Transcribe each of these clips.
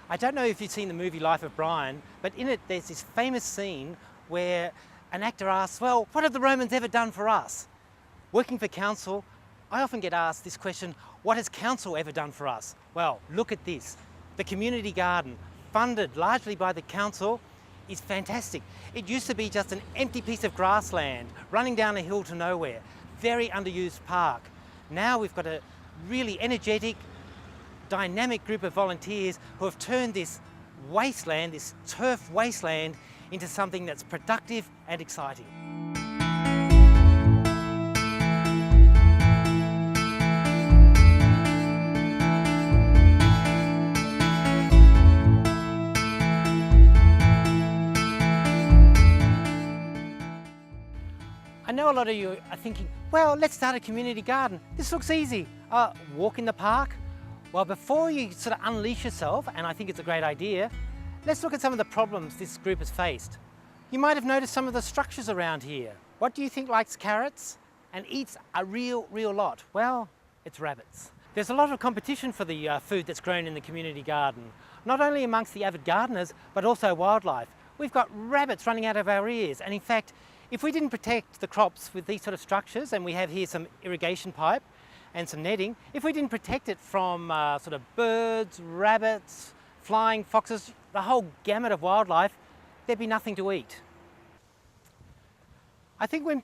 I don't know if you've seen the movie Life of Brian, but in it there's this famous scene where an actor asks, well, what have the Romans ever done for us? Working for council, I often get asked this question, what has council ever done for us? Well, look at this. The community garden, funded largely by the council, is fantastic. It used to be just an empty piece of grassland running down a hill to nowhere, very underused park. Now we've got a really energetic, dynamic group of volunteers who have turned this wasteland, this turf wasteland, into something that's productive and exciting. I know a lot of you are thinking, well, let's start a community garden. This looks easy. Walk in the park. Well, before you sort of unleash yourself, and I think it's a great idea, let's look at some of the problems this group has faced. You might have noticed some of the structures around here. What do you think likes carrots and eats a real lot? Well, it's rabbits. There's a lot of competition for the food that's grown in the community garden, not only amongst the avid gardeners, but also wildlife. We've got rabbits running out of our ears, and in fact, if we didn't protect the crops with these sort of structures, and we have here some irrigation pipe and some netting, if we didn't protect it from sort of birds, rabbits, flying foxes, the whole gamut of wildlife, there'd be nothing to eat. I think when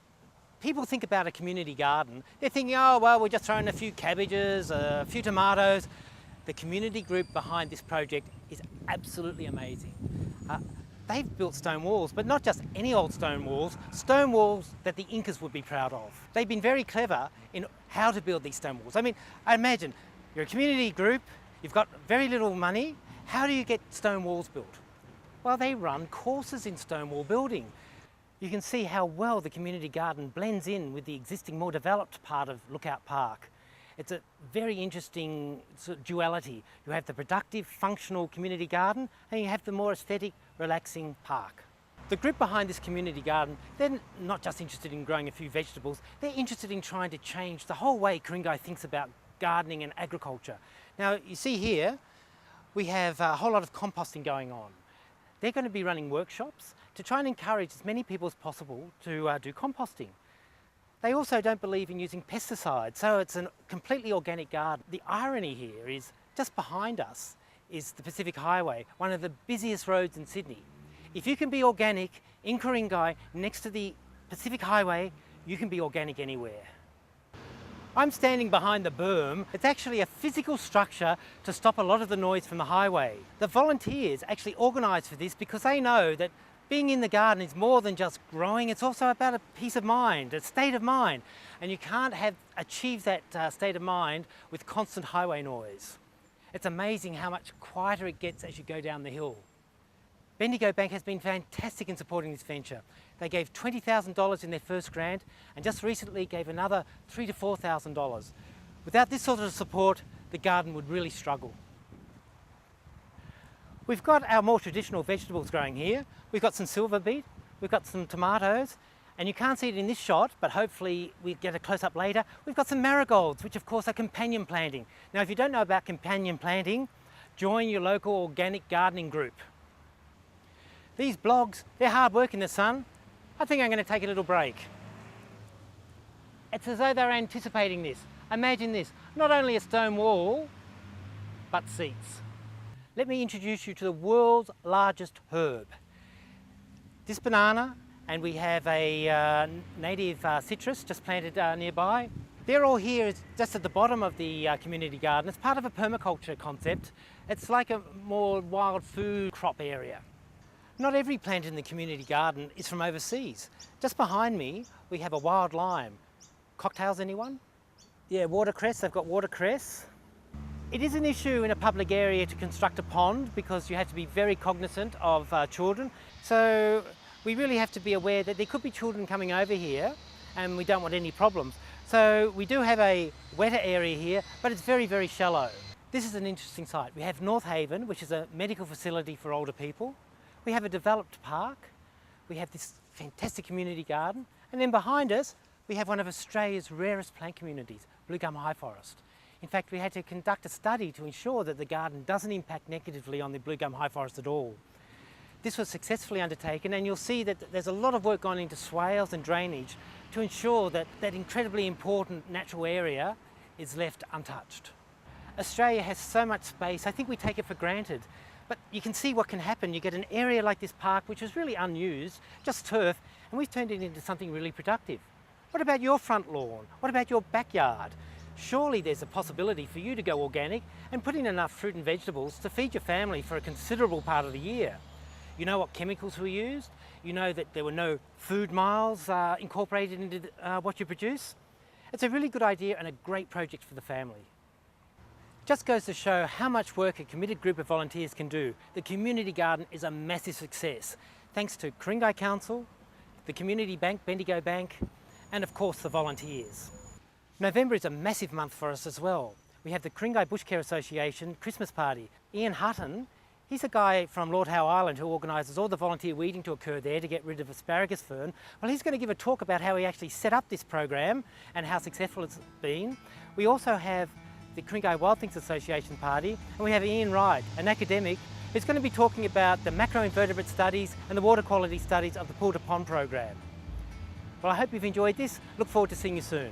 people think about a community garden, they're thinking, oh, well, we're just throwing a few cabbages, a few tomatoes. The community group behind this project is absolutely amazing. They've built stone walls, but not just any old stone walls that the Incas would be proud of. They've been very clever in how to build these stone walls. I mean, I imagine you're a community group, you've got very little money, how do you get stone walls built? Well, they run courses in stone wall building. You can see how well the community garden blends in with the existing, more developed part of Lookout Park. It's a very interesting sort of duality. You have the productive, functional community garden, and you have the more aesthetic, relaxing park. The group behind this community garden, they're not just interested in growing a few vegetables, they're interested in trying to change the whole way Ku-ring-gai thinks about gardening and agriculture. Now, you see here, we have a whole lot of composting going on. They're going to be running workshops to try and encourage as many people as possible to do composting. They also don't believe in using pesticides, so it's a completely organic garden. The irony here is, just behind us is the Pacific Highway, one of the busiest roads in Sydney. If you can be organic in Ku-ring-gai next to the Pacific Highway, you can be organic anywhere. I'm standing behind the berm. It's actually a physical structure to stop a lot of the noise from the highway. The volunteers actually organised for this because they know that being in the garden is more than just growing, it's also about a peace of mind, a state of mind. And you can't achieve that state of mind with constant highway noise. It's amazing how much quieter it gets as you go down the hill. Bendigo Bank has been fantastic in supporting this venture. They gave $20,000 in their first grant and just recently gave another $3,000 to $4,000. Without this sort of support, the garden would really struggle. We've got our more traditional vegetables growing here. We've got some silver beet, we've got some tomatoes, and you can't see it in this shot, but hopefully we get a close-up later. We've got some marigolds, which of course are companion planting. Now, if you don't know about companion planting, join your local organic gardening group. These blogs, they're hard work in the sun. I think I'm going to take a little break. It's as though they're anticipating this. Imagine this, not only a stone wall, but seats. Let me introduce you to the world's largest herb. This banana, and we have a native citrus just planted nearby. They're all here just at the bottom of the community garden. It's part of a permaculture concept. It's like a more wild food crop area. Not every plant in the community garden is from overseas. Just behind me, we have a wild lime. Cocktails, anyone? Yeah, watercress, they've got watercress. It is an issue in a public area to construct a pond because you have to be very cognizant of children. So we really have to be aware that there could be children coming over here and we don't want any problems. So we do have a wetter area here, but it's very shallow. This is an interesting site. We have North Haven, which is a medical facility for older people. We have a developed park. We have this fantastic community garden. And then behind us, we have one of Australia's rarest plant communities, blue gum high forest. In fact, we had to conduct a study to ensure that the garden doesn't impact negatively on the blue gum high forest at all. This was successfully undertaken, and you'll see that there's a lot of work gone into swales and drainage to ensure that that incredibly important natural area is left untouched. Australia has so much space, I think we take it for granted, but you can see what can happen. You get an area like this park, which was really unused, just turf, and we've turned it into something really productive. What about your front lawn? What about your backyard? Surely there's a possibility for you to go organic and put in enough fruit and vegetables to feed your family for a considerable part of the year. You know what chemicals were used? You know that there were no food miles incorporated into what you produce? It's a really good idea and a great project for the family. Just goes to show how much work a committed group of volunteers can do. The community garden is a massive success, thanks to Ku-ring-gai Council, the community bank, Bendigo Bank, and of course the volunteers. November is a massive month for us as well. We have the Ku-ring-gai Bush Care Association Christmas party. Ian Hutton, he's a guy from Lord Howe Island who organises all the volunteer weeding to occur there to get rid of asparagus fern. Well, he's going to give a talk about how he actually set up this program and how successful it's been. We also have the Ku-ring-gai Wild Things Association party, and we have Ian Wright, an academic, who's going to be talking about the macroinvertebrate studies and the water quality studies of the Pool to Pond program. Well, I hope you've enjoyed this. Look forward to seeing you soon.